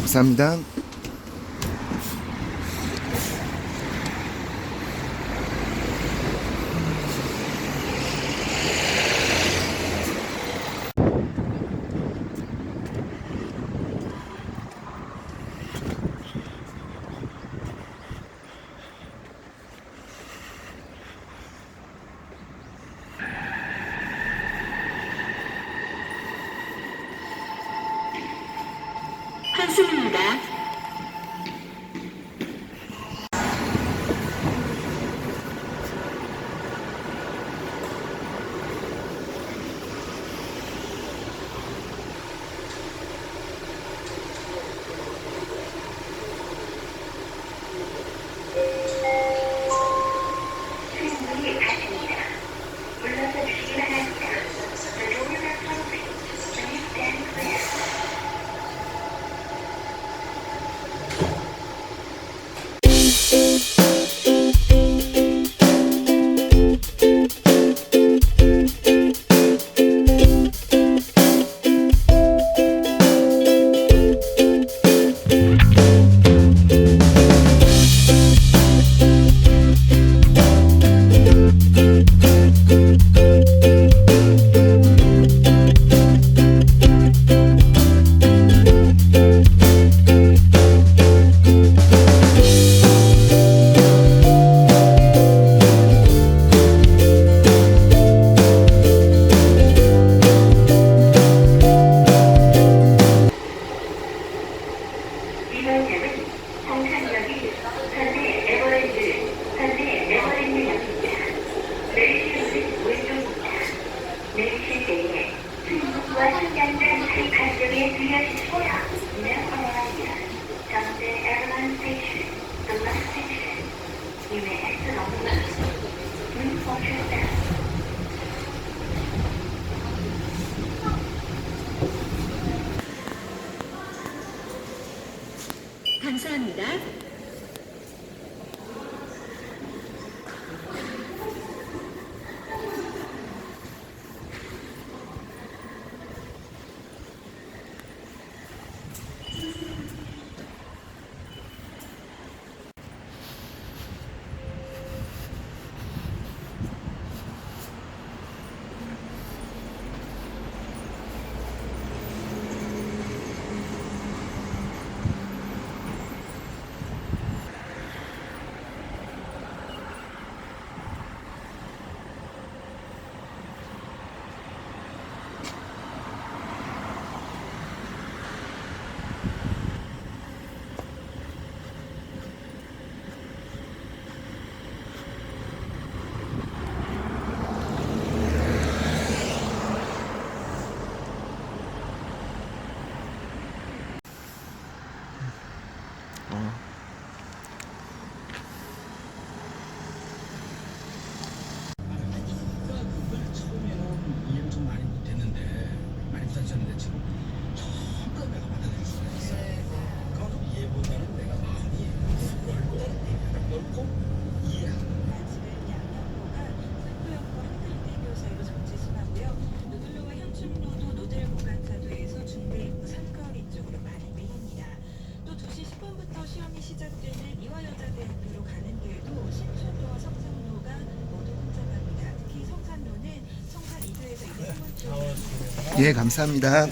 감사합니다. 환승입니다. 문이 닫힙니다. 물러서 주시기 바랍니다. The doors are closing. Please stand clear. 이번역은 성산역이 현대에버랜드역입니다. 내리실 문은 왼쪽입니다. 내리실 때에 승무와 승강장 그 간격에 주의하시고요. Now arrive from the airline station, the last station. You may exit on the left. Please watch your step. 감사합니다. 이해를 좀 많이 못했는데 많이 부탁드렸는데 지금 전부 다 내가 받아들였어요. 그만큼 이해보다는 내가 마음이 넓고 이해하는 지금 양양로가 상도역과 한강대교 사이로 정체심하고요. 노들로와 현충로도 노들 공간차도에서 중대 입구 삼거리 쪽으로 많이 밀립니다. 또 2시 10분부터 시험이 시작되는 이화여자대학교로 가는 길도 신촌로와 성산로가 모두 혼잡합니다. 특히 성산로는 성산 2도에서 2대 쪽 예, 감사합니다.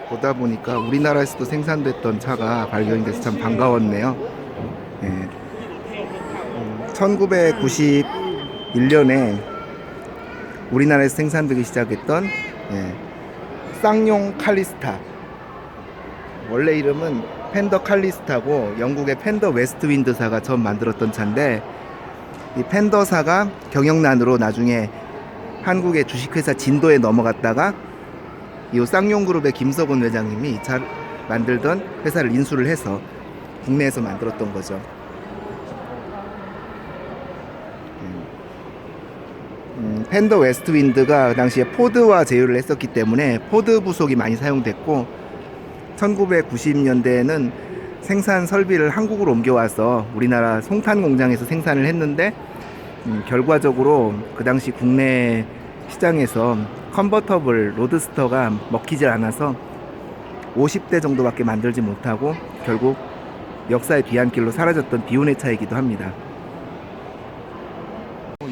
보다 보니까 우리나라에서도 생산됐던 차가 발견이 돼서 참 반가웠네요. 예. 1991년에 우리나라에서 생산되기 시작했던 쌍용 칼리스타, 원래 이름은 펜더 칼리스타고 영국의 펜더 웨스트윈드사가 처음 만들었던 차인데, 이 펜더사가 경영난으로 나중에 한국의 주식회사 진도에 넘어갔다가 이 쌍용그룹의 김석원 회장님이 이 차를 만들던 회사를 인수를 해서 국내에서 만들었던 거죠. 펜더 웨스트윈드가 그 당시에 포드와 제휴를 했었기 때문에 포드 부속이 많이 사용됐고, 1990년대에는 생산 설비를 한국으로 옮겨와서 우리나라 송탄 공장에서 생산을 했는데, 결과적으로 그 당시 국내 시장에서 컨버터블 로드스터가 먹히질 않아서 50대 정도밖에 만들지 못하고 결국 역사의 뒤안길로 사라졌던 비운의 차이기도 합니다.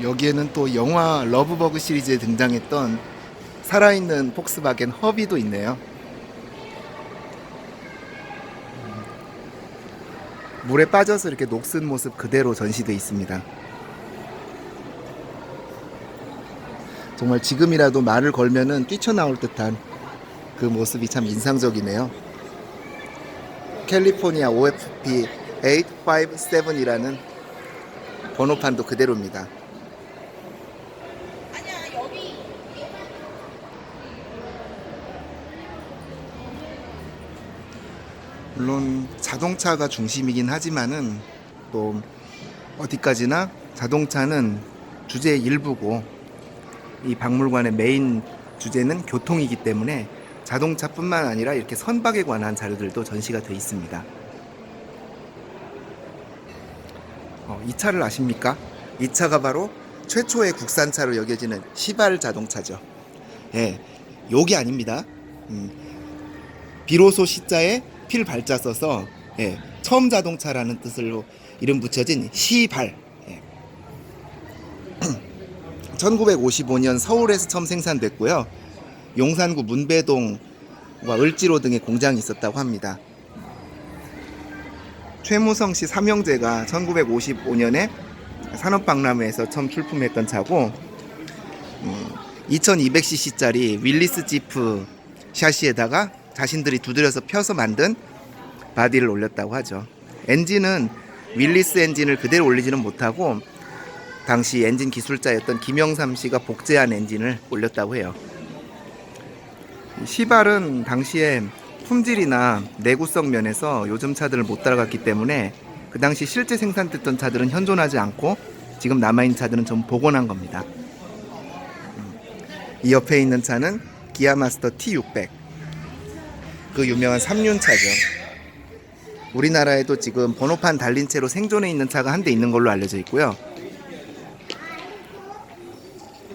여기에는 또 영화 러브버그 시리즈에 등장했던 살아있는 폭스바겐 허비도 있네요. 물에 빠져서 이렇게 녹슨 모습 그대로 전시되어 있습니다. 정말 지금이라도 말을 걸면은 뛰쳐나올 듯한 그 모습이 참 인상적이네요. 캘리포니아 OFP 857이라는 번호판도 그대로입니다. 물론 자동차가 중심이긴 하지만은 또 어디까지나 자동차는 주제의 일부고, 이 박물관의 메인 주제는 교통이기 때문에 자동차뿐만 아니라 이렇게 선박에 관한 자료들도 전시가 되어 있습니다. 이 차를 아십니까? 이 차가 바로 최초의 국산차로 여겨지는 시발 자동차죠. 예, 요게 아닙니다. 비로소 시자에 필 발자 써서 처음 자동차라는 뜻으로 이름 붙여진 시발. 1955년 서울에서 처음 생산됐고요. 용산구 문배동과 을지로 등의 공장이 있었다고 합니다. 최무성 씨 삼형제가 1955년에 산업박람회에서 처음 출품했던 차고, 2200cc짜리 윌리스 지프 샤시에다가 자신들이 두드려서 펴서 만든 바디를 올렸다고 하죠. 엔진은 윌리스 엔진을 그대로 올리지는 못하고 당시 엔진 기술자였던 김영삼 씨가 복제한 엔진을 올렸다고 해요. 시발은 당시에 품질이나 내구성 면에서 요즘 차들을 못 따라갔기 때문에 그 당시 실제 생산됐던 차들은 현존하지 않고 지금 남아있는 차들은 좀 복원한 겁니다. 이 옆에 있는 차는 기아 마스터 T600, 그 유명한 3륜차죠. 우리나라에도 지금 번호판 달린 채로 생존해 있는 차가 한 대 있는 걸로 알려져 있고요.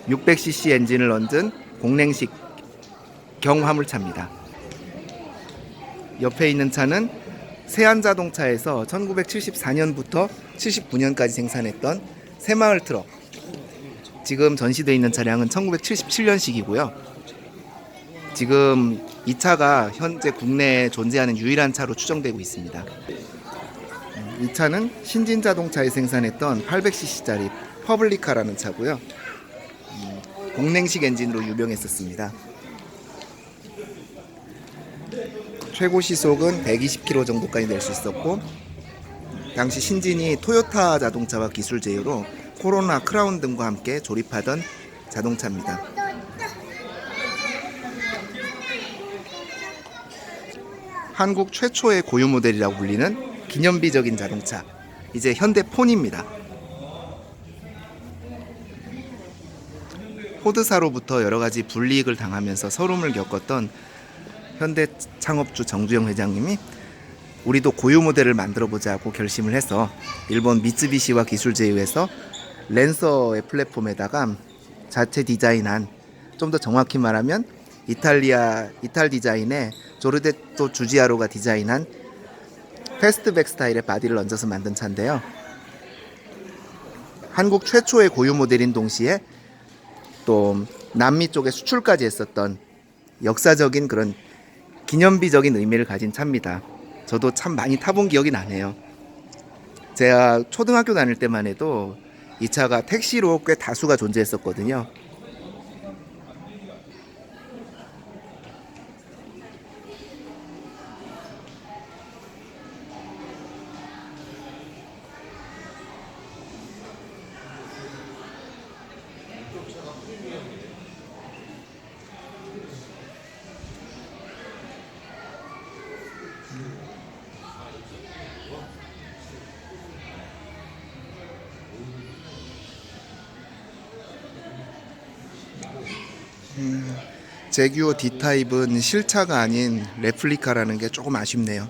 600cc 엔진을 얹은 공랭식 경화물차입니다. 옆에 있는 차는 세안자동차에서 1974년부터 79년까지 생산했던 새마을 트럭. 지금 전시되어 있는 차량은 1977년식이고요. 지금 이 차가 현재 국내에 존재하는 유일한 차로 추정되고 있습니다. 이 차는 신진자동차에 생산했던 800cc짜리 퍼블리카라는 차고요. 공냉식 엔진으로 유명했었습니다. 최고 시속은 120km 정도까지 낼 수 있었고, 당시 신진이 토요타 자동차와 기술 제휴로 코로나 크라운 등과 함께 조립하던 자동차입니다. 한국 최초의 고유 모델이라고 불리는 기념비적인 자동차, 이제 현대폰입니다. 포드사로부터 여러가지 불이익을 당하면서 서름을 겪었던 현대 창업주 정주영 회장님이 우리도 고유 모델을 만들어보자고 결심을 해서 일본 미쓰비시와 기술 제휴해서 랜서의 플랫폼에다가 자체 디자인한, 좀 더 정확히 말하면 이탈 디자인의 조르데토 주지아로가 디자인한 패스트백 스타일의 바디를 얹어서 만든 차인데요. 한국 최초의 고유 모델인 동시에 또 남미 쪽에 수출까지 했었던 역사적인 그런 기념비적인 의미를 가진 차입니다. 저도 참 많이 타본 기억이 나네요. 제가 초등학교 다닐 때만 해도 이 차가 택시로 꽤 다수가 존재했었거든요. 제규어 D타입은 실차가 아닌 레플리카라는 게 조금 아쉽네요.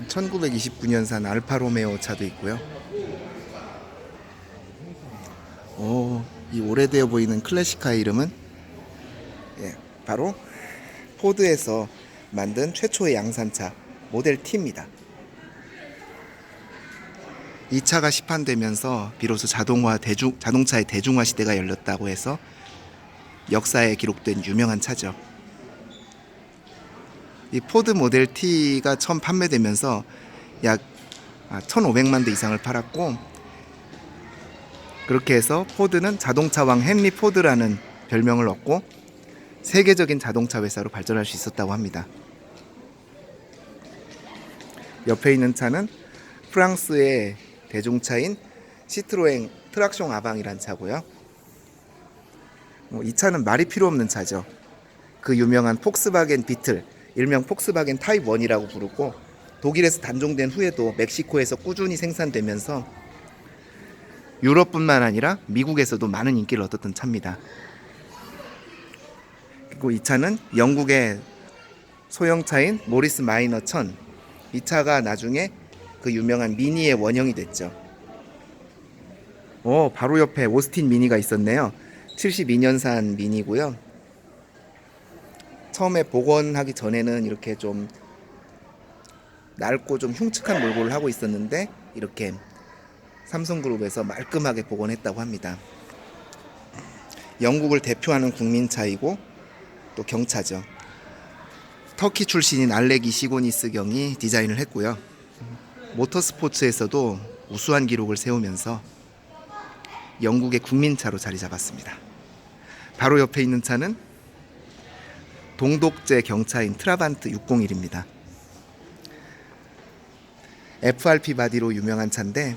1929년산 알파로메오 차도 있고요. 이 오래되어 보이는 클래식카 이름은 바로 포드에서 만든 최초의 양산차 모델 T입니다. 이 차가 시판되면서 비로소 자동차의 대중화 시대가 열렸다고 해서 역사에 기록된 유명한 차죠. 이 포드 모델 T가 처음 판매되면서 약 1,500만 대 이상을 팔았고, 그렇게 해서 포드는 자동차 왕 헨리 포드라는 별명을 얻고 세계적인 자동차 회사로 발전할 수 있었다고 합니다. 옆에 있는 차는 프랑스의 대중차인 시트로엥 트락숑 아방이란 차고요. 이 차는 말이 필요 없는 차죠. 그 유명한 폭스바겐 비틀, 일명 폭스바겐 타입 1이라고 부르고, 독일에서 단종된 후에도 멕시코에서 꾸준히 생산되면서 유럽뿐만 아니라 미국에서도 많은 인기를 얻었던 차입니다. 그리고 이 차는 영국의 소형차인 모리스 마이너 1000, 이 차가 나중에 그 유명한 미니의 원형이 됐죠. 바로 옆에 오스틴 미니가 있었네요. 72년산 미니고요. 처음에 복원하기 전에는 이렇게 좀 낡고 좀 흉측한 몰골을 하고 있었는데, 이렇게 삼성그룹에서 말끔하게 복원했다고 합니다. 영국을 대표하는 국민차이고 또 경차죠. 터키 출신인 알레기 시고니스 경이 디자인을 했고요. 모터스포츠에서도 우수한 기록을 세우면서 영국의 국민차로 자리 잡았습니다. 바로 옆에 있는 차는 동독제 경차인 트라반트 601입니다. FRP 바디로 유명한 차인데,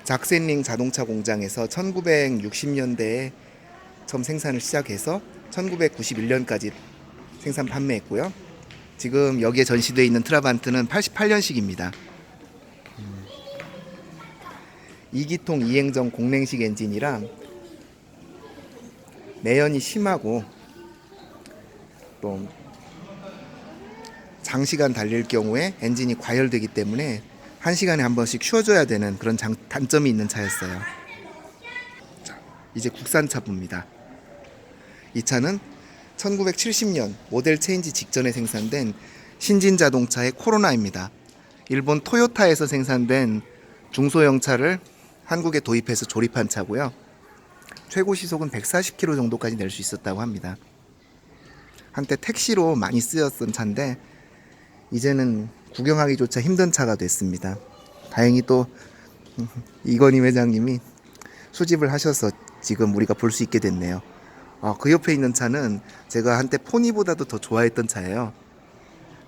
작센링 자동차 공장에서 1960년대에 처음 생산을 시작해서 1991년까지 생산 판매했고요. 지금 여기에 전시되어 있는 트라반트는 88년식입니다. 2기통 2행정 공랭식 엔진이라 매연이 심하고 또 장시간 달릴 경우에 엔진이 과열되기 때문에 1시간에 한 번씩 쉬어줘야 되는 그런 단점이 있는 차였어요. 자, 이제 국산차 봅니다. 이 차는 1970년 모델 체인지 직전에 생산된 신진 자동차의 코로나입니다. 일본 토요타에서 생산된 중소형 차를 한국에 도입해서 조립한 차고요. 최고 시속은 140km 정도까지 낼 수 있었다고 합니다. 한때 택시로 많이 쓰였던 차인데 이제는 구경하기조차 힘든 차가 됐습니다. 다행히 또 이건희 회장님이 수집을 하셔서 지금 우리가 볼 수 있게 됐네요. 그 옆에 있는 차는 제가 한때 포니보다도 더 좋아했던 차예요.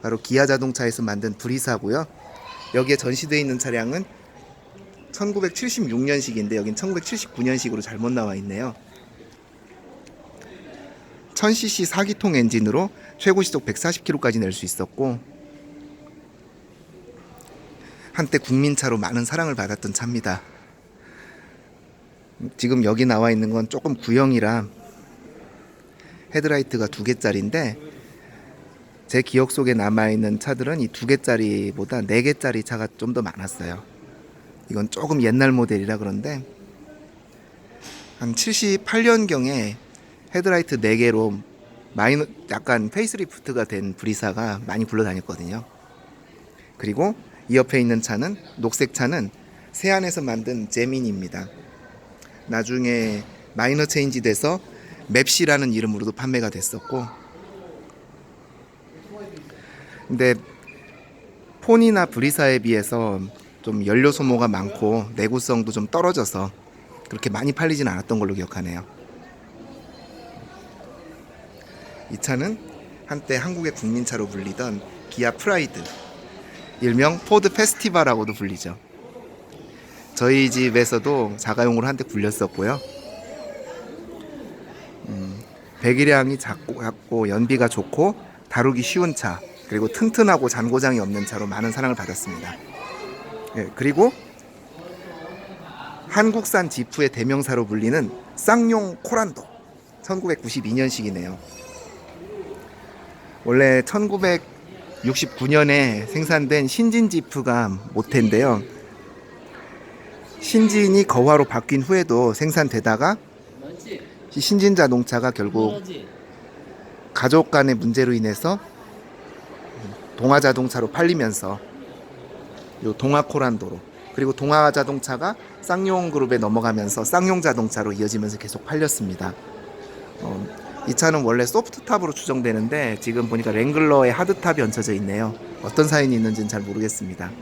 바로 기아 자동차에서 만든 브리사고요. 여기에 전시되어 있는 차량은 1976년식인데 여긴 1979년식으로 잘못 나와 있네요. 1000cc 4기통 엔진으로 최고 시속 140km까지 낼 수 있었고, 한때 국민차로 많은 사랑을 받았던 차입니다. 지금 여기 나와 있는 건 조금 구형이라 헤드라이트가 2개짜리인데, 제 기억 속에 남아있는 차들은 이 2개짜리보다 4개짜리 차가 좀 더 많았어요. 이건 조금 옛날 모델이라 그런데 한 78년경에 헤드라이트 4개로 약간 페이스리프트가 된 브리사가 많이 굴러다녔거든요. 그리고 이 옆에 있는 차는, 녹색 차는 세안에서 만든 제민입니다. 나중에 마이너 체인지 돼서 맵시라는 이름으로도 판매가 됐었고, 근데 폰이나 브리사에 비해서 좀 연료 소모가 많고 내구성도 좀 떨어져서 그렇게 많이 팔리진 않았던 걸로 기억하네요. 이 차는 한때 한국의 국민차로 불리던 기아 프라이드, 일명 포드 페스티벌이라고도 불리죠. 저희 집에서도 자가용으로 한때 굴렸었고요. 배기량이 작고 연비가 좋고 다루기 쉬운 차, 그리고 튼튼하고 잔고장이 없는 차로 많은 사랑을 받았습니다. 예, 그리고 한국산 지프의 대명사로 불리는 쌍용 코란도, 1992년식이네요. 원래 1969년에 생산된 신진 지프가 모태인데요. 신진이 거화로 바뀐 후에도 생산되다가 이 신진 자동차가 결국 가족 간의 문제로 인해서 동아 자동차로 팔리면서 요 동아 코란도로, 그리고 동아 자동차가 쌍용 그룹에 넘어가면서 쌍용 자동차로 이어지면서 계속 팔렸습니다. 이 차는 원래 소프트탑으로 추정되는데 지금 보니까 랭글러에 하드탑이 얹혀져 있네요. 어떤 사연이 있는지는 잘 모르겠습니다.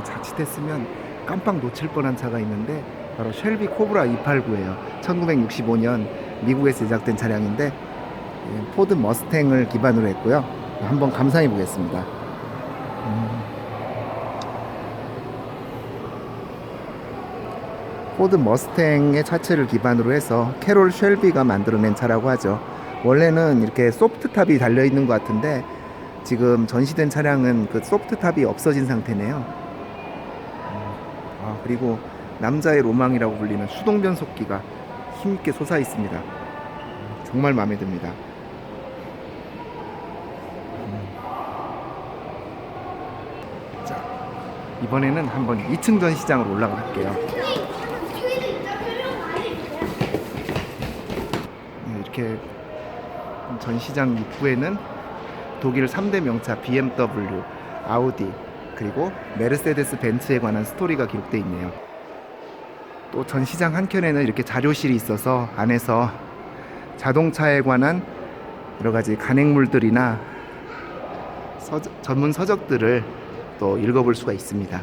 자칫했으면 깜빡 놓칠 뻔한 차가 있는데 바로 쉘비 코브라 289예요. 1965년 미국에서 제작된 차량인데 포드 머스탱을 기반으로 했고요. 한번 감상해 보겠습니다. 포드 머스탱의 차체를 기반으로 해서 캐롤 쉘비가 만들어낸 차라고 하죠. 원래는 이렇게 소프트탑이 달려있는 것 같은데 지금 전시된 차량은 그 소프트탑이 없어진 상태네요. 그리고 남자의 로망이라고 불리는 수동 변속기가 힘있게 솟아 있습니다. 정말 마음에 듭니다. 자, 이번에는 한번 2층 전시장으로 올라가 볼게요. 이렇게 전시장 입구에는 독일 3대 명차 BMW, 아우디, 그리고 메르세데스 벤츠에 관한 스토리가 기록되어 있네요. 또 전시장 한켠에는 이렇게 자료실이 있어서 안에서 자동차에 관한 여러가지 간행물들이나 전문 서적들을 또 읽어볼 수가 있습니다.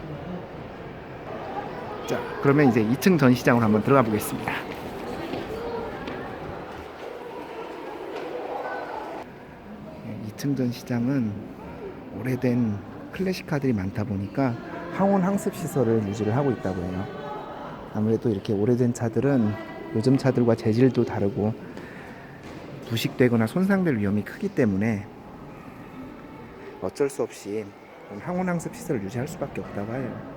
자, 그러면 이제 2층 전시장으로 한번 들어가 보겠습니다. 2층 전시장은 오래된 클래식카들이 많다 보니까 항온 항습 시설을 유지를 하고 있다고 해요. 아무래도 이렇게 오래된 차들은 요즘 차들과 재질도 다르고 부식되거나 손상될 위험이 크기 때문에 어쩔 수 없이 항온 항습 시설을 유지할 수밖에 없다고 해요.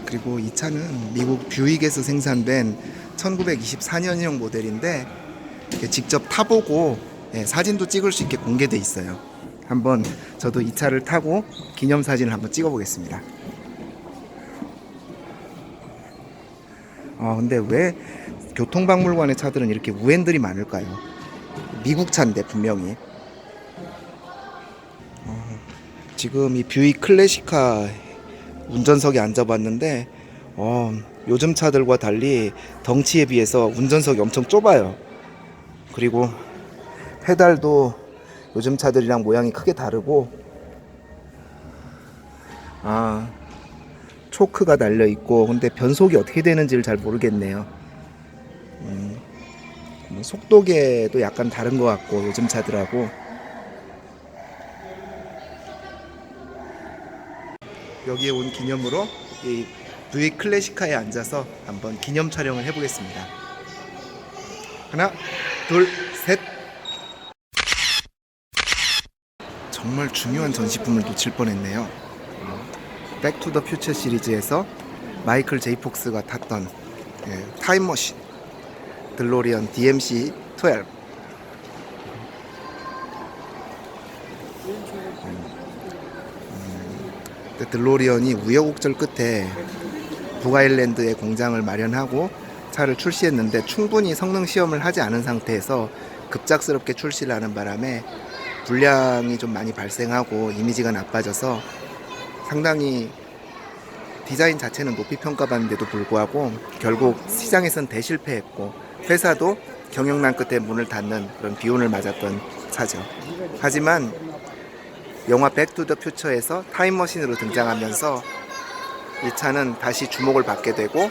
그리고 이 차는 미국 뷰익에서 생산된 1924년형 모델인데 직접 타보고 사진도 찍을 수 있게 공개돼 있어요. 한번 저도 이 차를 타고 기념사진을 한번 찍어 보겠습니다. 근데 왜 교통박물관의 차들은 이렇게 우엔들이 많을까요? 미국 차인데 분명히. 지금 이 뷰익 클래시카 운전석에 앉아봤는데 요즘 차들과 달리 덩치에 비해서 운전석이 엄청 좁아요. 그리고 페달도 요즘 차들이랑 모양이 크게 다르고 초크가 달려있고 근데 변속이 어떻게 되는지를 잘 모르겠네요. 속도계도 약간 다른 것 같고 요즘 차들하고. 여기에 온 기념으로 이 뷰익 클래시카에 앉아서 한번 기념 촬영을 해보겠습니다. 하나, 둘, 셋. 정말 중요한 전시품을 놓칠 뻔했네요. 백 투 더 퓨처 시리즈에서 마이클 제이 폭스가 탔던 타임머신 들로리언 DMC-12. 들로리언이 우여곡절 끝에 북아일랜드에 공장을 마련하고 차를 출시했는데 충분히 성능 시험을 하지 않은 상태에서 급작스럽게 출시를 하는 바람에 불량이 좀 많이 발생하고 이미지가 나빠져서 상당히 디자인 자체는 높이 평가받는데도 불구하고 결국 시장에선 대실패했고 회사도 경영난 끝에 문을 닫는 그런 비운을 맞았던 차죠. 하지만 영화 백투더 퓨처에서 타임머신으로 등장하면서 이 차는 다시 주목을 받게 되고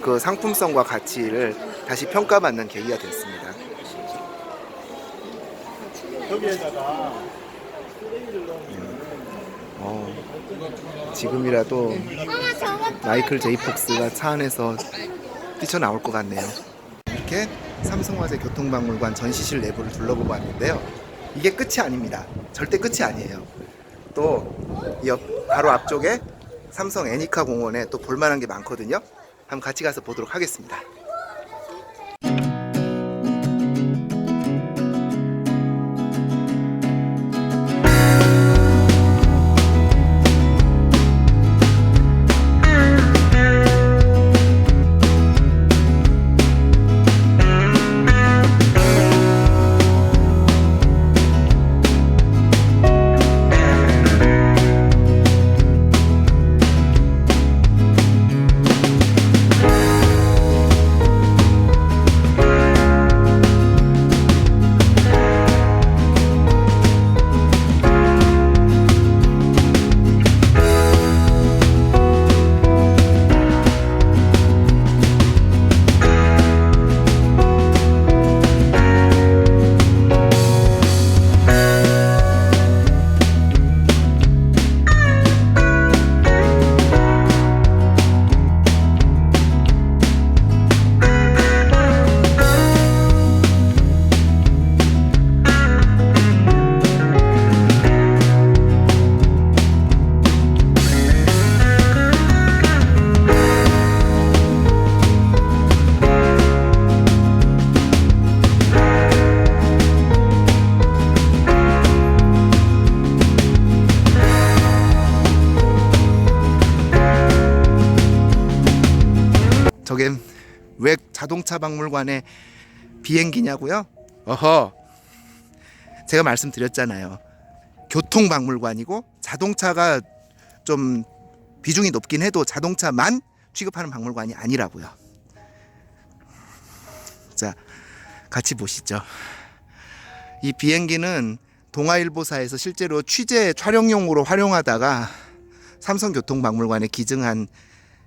그 상품성과 가치를 다시 평가받는 계기가 됐습니다. 지금이라도 마이클 제이 폭스가 차 안에서 뛰쳐나올 것 같네요. 이렇게 삼성화재 교통박물관 전시실 내부를 둘러보고 왔는데요. 이게 끝이 아닙니다. 절대 끝이 아니에요. 또 바로 앞쪽에 삼성 애니카 공원에 또 볼만한 게 많거든요. 한번 같이 가서 보도록 하겠습니다. 저게 왜 자동차 박물관에 비행기냐고요? 어허, 제가 말씀드렸잖아요. 교통박물관이고 자동차가 좀 비중이 높긴 해도 자동차만 취급하는 박물관이 아니라고요. 자, 같이 보시죠. 이 비행기는 동아일보사에서 실제로 취재 촬영용으로 활용하다가 삼성교통박물관에 기증한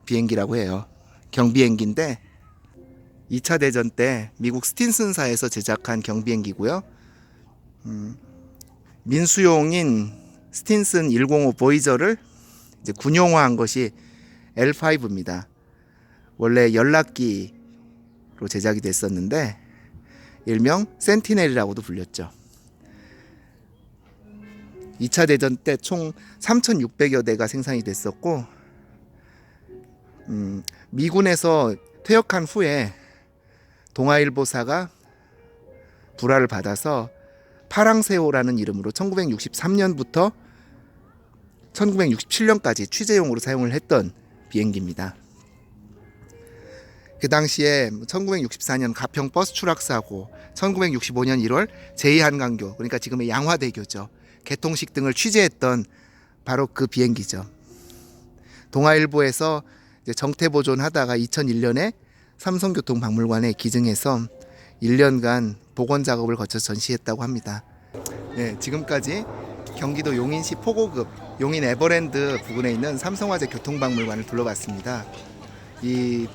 비행기라고 해요. 경비행기인데 2차 대전 때 미국 스틴슨사에서 제작한 경비행기고요. 민수용인 스틴슨 105 보이저를 이제 군용화한 것이 L5입니다. 원래 연락기로 제작이 됐었는데 일명 센티넬이라고도 불렸죠. 2차 대전 때 총 3,600여 대가 생산이 됐었고 미군에서 퇴역한 후에 동아일보사가 불화를 받아서 파랑새호라는 이름으로 1963년부터 1967년까지 취재용으로 사용을 했던 비행기입니다. 그 당시에 1964년 가평 버스 추락 사고, 1965년 1월 제2한강교, 그러니까 지금의 양화대교죠, 개통식 등을 취재했던 바로 그 비행기죠. 동아일보에서 이제 정태 보존하다가 2001년에 삼성교통박물관에 기증해서 1년간 복원 작업을 거쳐 전시했다고 합니다. 네, 지금까지 경기도 용인시 포고급 용인 에버랜드 부근에 있는 삼성화재 교통박물관을 둘러봤습니다. 이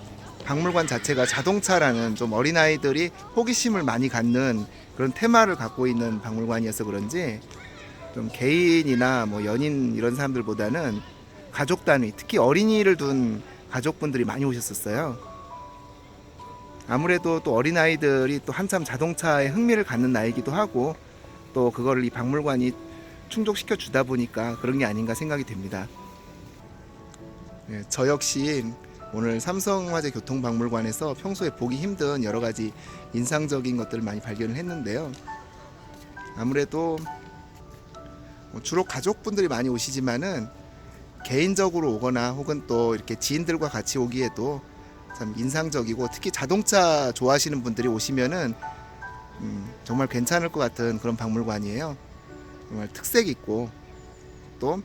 박물관 자체가 자동차라는 좀 어린아이들이 호기심을 많이 갖는 그런 테마를 갖고 있는 박물관이어서 그런지 좀 개인이나 뭐 연인 이런 사람들보다는 가족 단위, 특히 어린이를 둔 가족분들이 많이 오셨었어요. 아무래도 또 어린아이들이 또 한참 자동차에 흥미를 갖는 나이기도 하고 또 그거를 이 박물관이 충족시켜 주다 보니까 그런 게 아닌가 생각이 됩니다. 네, 저 역시 오늘 삼성화재 교통박물관에서 평소에 보기 힘든 여러 가지 인상적인 것들을 많이 발견을 했는데요. 아무래도 주로 가족분들이 많이 오시지만은 개인적으로 오거나 혹은 또 이렇게 지인들과 같이 오기에도 참 인상적이고 특히 자동차 좋아하시는 분들이 오시면은 정말 괜찮을 것 같은 그런 박물관이에요. 정말 특색 있고 또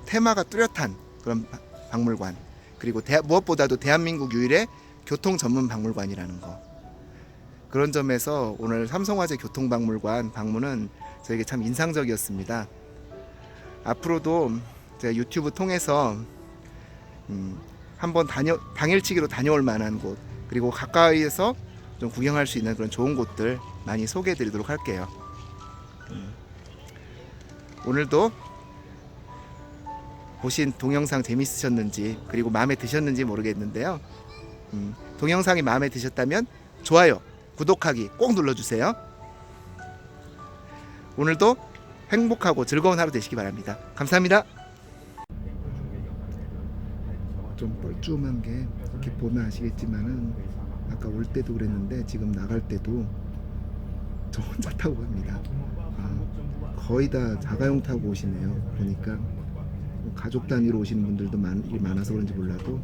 테마가 뚜렷한 그런 박물관, 그리고 무엇보다도 대한민국 유일의 교통 전문 박물관이라는 거, 그런 점에서 오늘 삼성화재 교통박물관 방문은 저에게 참 인상적이었습니다. 앞으로도 제가 유튜브 통해서 한번 당일치기로 다녀올 만한 곳, 그리고 가까이에서 좀 구경할 수 있는 그런 좋은 곳들 많이 소개해 드리도록 할게요. 오늘도 보신 동영상 재밌으셨는지, 그리고 마음에 드셨는지 모르겠는데요. 동영상이 마음에 드셨다면 좋아요, 구독하기 꼭 눌러주세요. 오늘도 행복하고 즐거운 하루 되시기 바랍니다. 감사합니다. 좀 뻘쭘한 게 이렇게 보면 아시겠지만은 아까 올 때도 그랬는데 지금 나갈 때도 저 혼자 타고 갑니다. 거의 다 자가용 타고 오시네요. 보니까 가족 단위로 오시는 분들도 많아서 그런지 몰라도